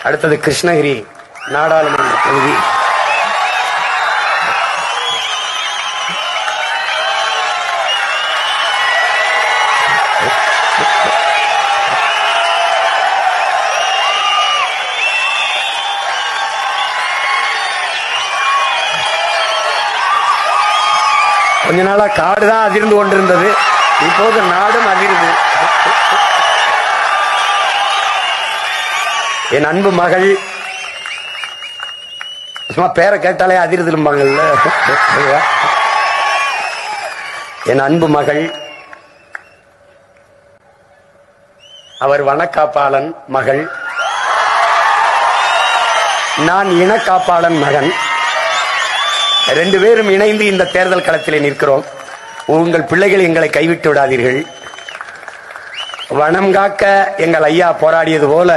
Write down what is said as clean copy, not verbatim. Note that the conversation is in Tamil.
அடுத்தது கிருஷ்ணகிரி நாடாளுமன்ற தொகுதி. கொஞ்ச நாளா காடுதான் அதிர்ந்து கொண்டிருந்தது, இப்போது நாடும் அதிர்ந்து. என் அன்பு மகள், சும்மா பேரை கேட்டாலே அதிர்ந்துருப்பாங்கல்ல. என் அன்பு மகள், அவர் வனக்காப்பாளன் மகள், நான் இனக்காப்பாளன் மகன். ரெண்டு பேரும் இணைந்து இந்த தேர்தல் களத்திலே நிற்கிறோம். உங்கள் பிள்ளைகள் எங்களை கைவிட்டு விடாதீர்கள். வனம் காக்க எங்கள் ஐயா போராடியது போல